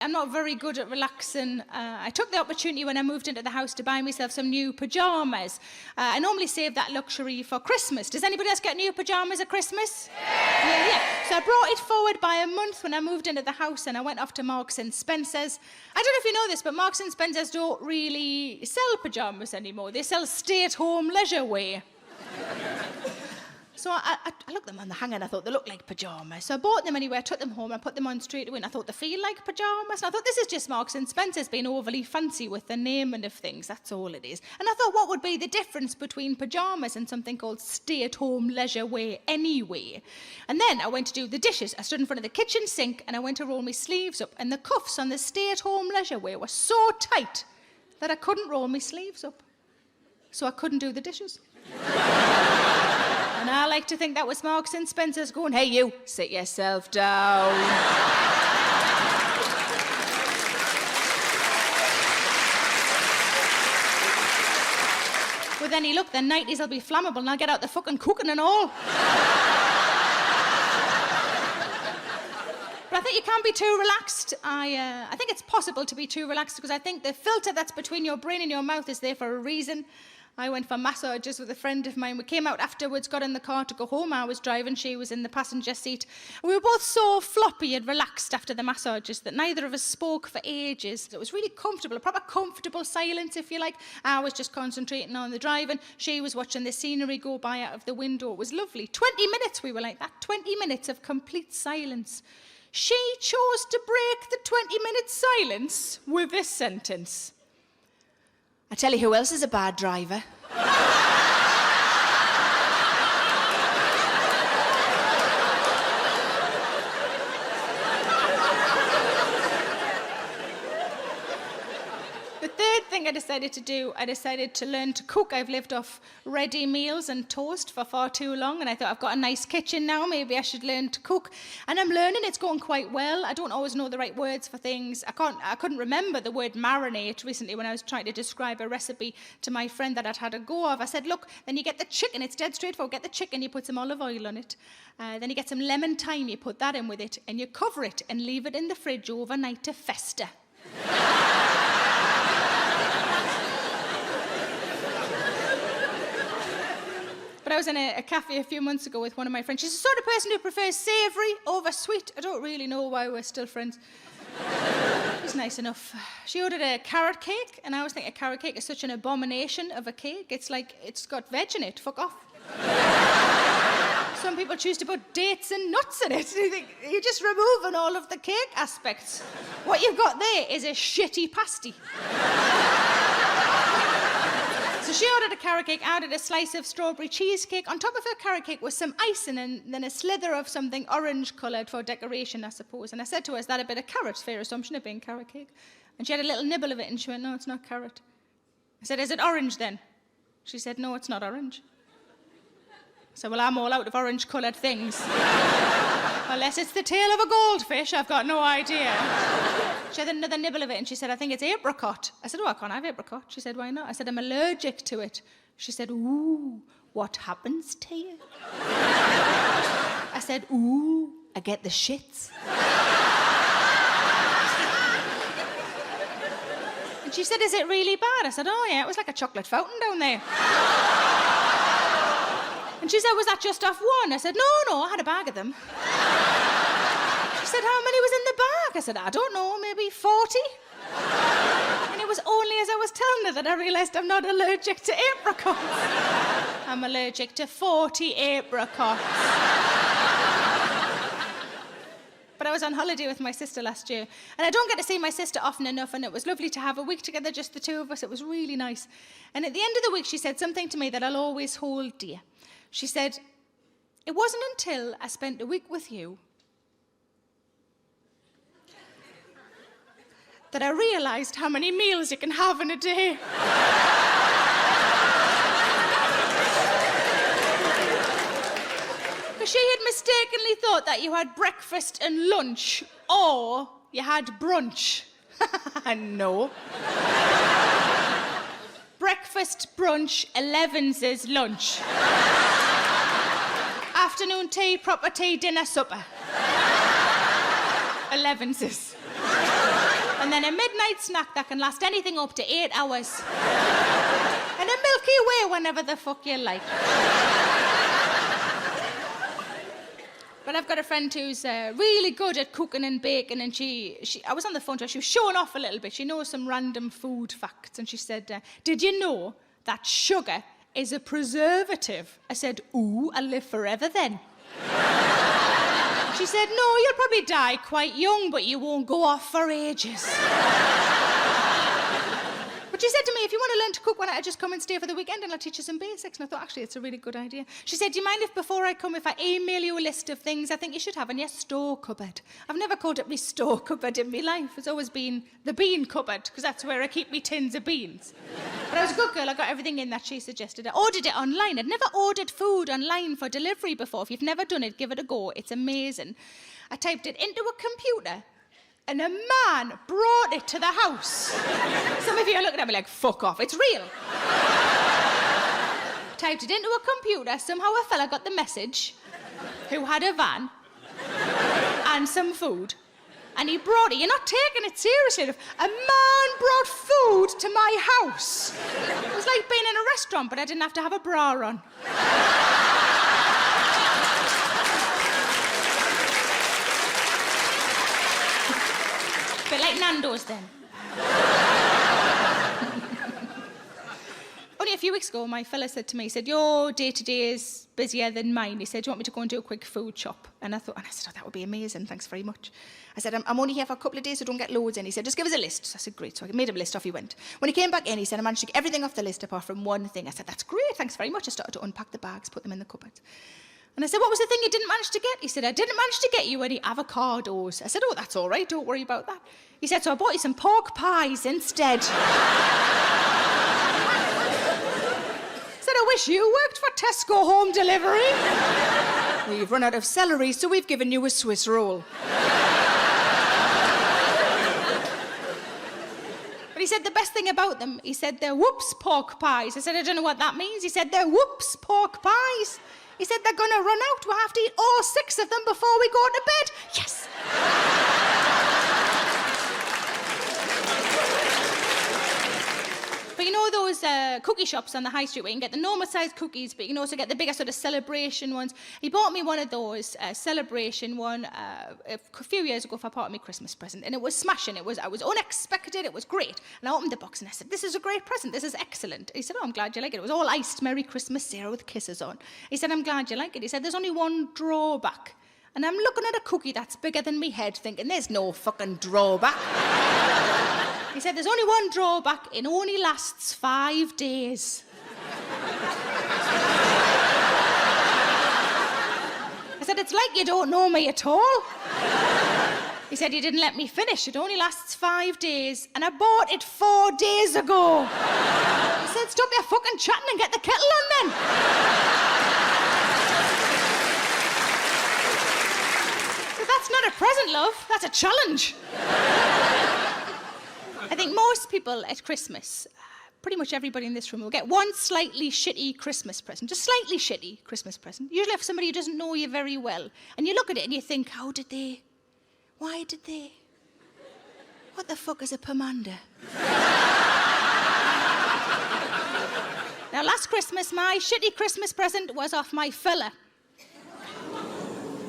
I'm not very good at relaxing. I took the opportunity when I moved into the house to buy myself some new pajamas. I normally save that luxury for Christmas. Does anybody else get new pajamas at Christmas? Yeah. So I brought it forward by a month when I moved into the house, and I went off to Marks and Spencer's. I don't know if you know this, but Marks and Spencer's don't really sell pajamas anymore. They sell stay-at-home leisure wear. So I looked at them on the hanger and I thought they looked like pajamas. So I bought them anyway, I took them home, I put them on straight away and I thought they feel like pajamas. And I thought this is just Marks and Spencer's being overly fancy with the naming of things, that's all it is. And I thought what would be the difference between pajamas and something called stay-at-home leisure wear anyway. And then I went to do the dishes. I stood in front of the kitchen sink and I went to roll my sleeves up, and the cuffs on the stay-at-home leisure wear were so tight that I couldn't roll my sleeves up. So I couldn't do the dishes. And I like to think that was Marks and Spencer's going, hey you, sit yourself down. With any luck, the 90s will be flammable and I'll get out the fucking cooking and all. But I think you can't be too relaxed. I think it's possible to be too relaxed because I think the filter that's between your brain and your mouth is there for a reason. I went for massages with a friend of mine. We came out afterwards, got in the car to go home. I was driving, she was in the passenger seat. We were both so floppy and relaxed after the massages that neither of us spoke for ages. It was really comfortable, a proper comfortable silence, if you like. I was just concentrating on the driving. She was watching the scenery go by out of the window. It was lovely. 20 minutes we were like that, 20 minutes of complete silence. She chose to break the 20-minute silence with this sentence. I tell you who else is a bad driver. The third thing I decided to do, I decided to learn to cook. I've lived off ready meals and toast for far too long, and I thought I've got a nice kitchen now, maybe I should learn to cook. And I'm learning, it's going quite well. I don't always know the right words for things. I couldn't remember the word marinate recently when I was trying to describe a recipe to my friend that I'd had a go of. I said, look, then you get the chicken, it's dead straightforward. Get the chicken, you put some olive oil on it. Then you get some lemon thyme, you put that in with it, and you cover it and leave it in the fridge overnight to fester. But I was in a cafe a few months ago with one of my friends. She's the sort of person who prefers savoury over sweet. I don't really know why we're still friends. She's nice enough. She ordered a carrot cake, and I always think a carrot cake is such an abomination of a cake. It's like, it's got veg in it. Fuck off. Some people choose to put dates and nuts in it. You're just removing all of the cake aspects. What you've got there is a shitty pasty. So she ordered a carrot cake, I ordered a slice of strawberry cheesecake. On top of her carrot cake was some icing and then a slither of something orange-coloured for decoration, I suppose. And I said to her, is that a bit of carrot? Fair assumption of being carrot cake. And she had a little nibble of it and she went, no, it's not carrot. I said, is it orange then? She said, no, it's not orange. I said, well, I'm all out of orange-coloured things. Unless it's the tail of a goldfish, I've got no idea. She had another nibble of it and she said, I think it's apricot. I said, oh, I can't have apricot. She said, why not? I said, I'm allergic to it. She said, ooh, what happens to you? I said, ooh, I get the shits. And she said, is it really bad? I said, oh yeah, it was like a chocolate fountain down there. And she said, was that just off one? I said, no, I had a bag of them. She said, how many was in the bag? I said, I don't know, maybe 40. And it was only as I was telling her that I realised I'm not allergic to apricots. I'm allergic to 40 apricots. But I was on holiday with my sister last year, and I don't get to see my sister often enough, and it was lovely to have a week together, just the two of us. It was really nice. And at the end of the week, she said something to me that I'll always hold dear. She said, it wasn't until I spent a week with you that I realised how many meals you can have in a day. Because she had mistakenly thought that you had breakfast and lunch, or you had brunch. No. Breakfast, brunch, 11's is lunch. Afternoon tea, proper tea, dinner, supper. 11's is. then a midnight snack that can last anything up to 8 hours. And a Milky Way whenever the fuck you like. But I've got a friend who's really good at cooking and baking, and I was on the phone to her, she was showing off a little bit. She knows some random food facts, and she said, did you know that sugar is a preservative? I said, ooh, I'll live forever then. She said, no, you'll probably die quite young, but you won't go off for ages. But she said to me, if you want to learn to cook, why don't I just come and stay for the weekend and I'll teach you some basics? And I thought, actually, it's a really good idea. She said, do you mind if before I come, if I email you a list of things I think you should have in your store cupboard? I've never called it my store cupboard in my life. It's always been the bean cupboard, because that's where I keep me tins of beans. But I was a good girl. I got everything in that she suggested. I ordered it online. I'd never ordered food online for delivery before. If you've never done it, give it a go. It's amazing. I typed it into a computer, and a man brought it to the house. Some of you are looking at me like, fuck off, it's real. Typed it into a computer, somehow a fella got the message, who had a van and some food, and he brought it. You're not taking it seriously. A man brought food to my house. It was like being in a restaurant, but I didn't have to have a bra on. Bit like Nando's then. Only a few weeks ago, my fella said to me, he said, your day-to-day is busier than mine. He said, do you want me to go and do a quick food shop? And I said, oh, that would be amazing, thanks very much. I said, I'm only here for a couple of days, so don't get loads in. He said, just give us a list. So I said, great. So I made him a list, off he went. When he came back in, he said, I managed to get everything off the list apart from one thing. I said, that's great, thanks very much. I started to unpack the bags, put them in the cupboard. And I said, what was the thing you didn't manage to get? He said, I didn't manage to get you any avocados. I said, oh, that's all right, don't worry about that. He said, so I bought you some pork pies instead. I said, I wish you worked for Tesco Home Delivery. We've run out of celery, so we've given you a Swiss roll. But he said the best thing about them, he said, they're whoops pork pies. I said, I don't know what that means. He said, they're whoops pork pies. He said, they're going to run out. We'll have to eat all 6 of them before we go to bed. Yes! But you know those cookie shops on the high street where you can get the normal-sized cookies, but you can also get the bigger sort of celebration ones? He bought me one of those, celebration one, a few years ago for part of my Christmas present, and it was smashing. I was unexpected. It was great. And I opened the box and I said, this is a great present. This is excellent. He said, oh, I'm glad you like it. It was all iced Merry Christmas, Sarah, with kisses on. He said, I'm glad you like it. He said, there's only one drawback. And I'm looking at a cookie that's bigger than me head, thinking, there's no fucking drawback. He said, there's only one drawback. It only lasts 5 days. I said, it's like you don't know me at all. He said, you didn't let me finish. It only lasts 5 days. And I bought it 4 days ago. He said, stop your fucking chatting and get the kettle on then. That's not a present, love. That's a challenge. I think most people at Christmas, pretty much everybody in this room, will get one slightly shitty Christmas present. Just slightly shitty Christmas present. Usually for somebody who doesn't know you very well. And you look at it and you think, how did they? Why did they? What the fuck is a pomander? Now, last Christmas, my shitty Christmas present was off my fella.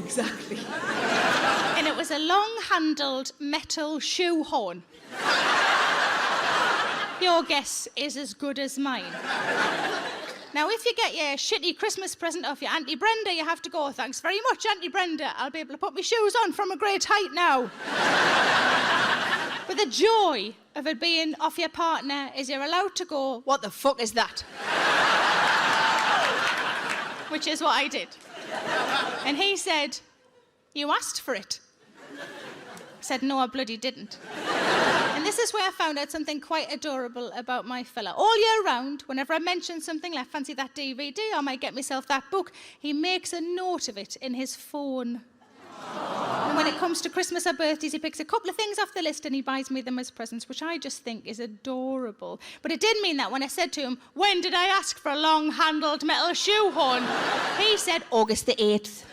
Exactly. And it was a long-handled metal shoe horn. Your guess is as good as mine. Now, if you get your shitty Christmas present off your Auntie Brenda, you have to go, thanks very much, Auntie Brenda. I'll be able to put my shoes on from a great height now. But the joy of it being off your partner is you're allowed to go, what the fuck is that? Which is what I did. And he said, you asked for it. I said, no, I bloody didn't. And this is where I found out something quite adorable about my fella. All year round, whenever I mention something like, fancy that DVD, I might get myself that book, he makes a note of it in his phone. And when it comes to Christmas or birthdays, he picks a couple of things off the list and he buys me them as presents, which I just think is adorable. But it did mean that when I said to him, when did I ask for a long-handled metal shoehorn? He said, August the 8th.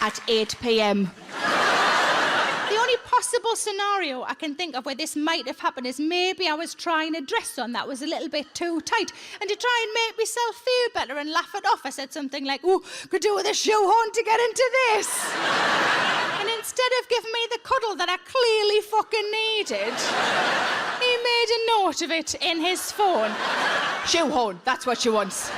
at 8 p.m. The only possible scenario I can think of where this might have happened is maybe I was trying a dress on that was a little bit too tight, and to try and make myself feel better and laugh it off, I said something like, "Oh, could do with a shoehorn to get into this." And instead of giving me the cuddle that I clearly fucking needed, he made a note of it in his phone. Shoehorn, that's what she wants.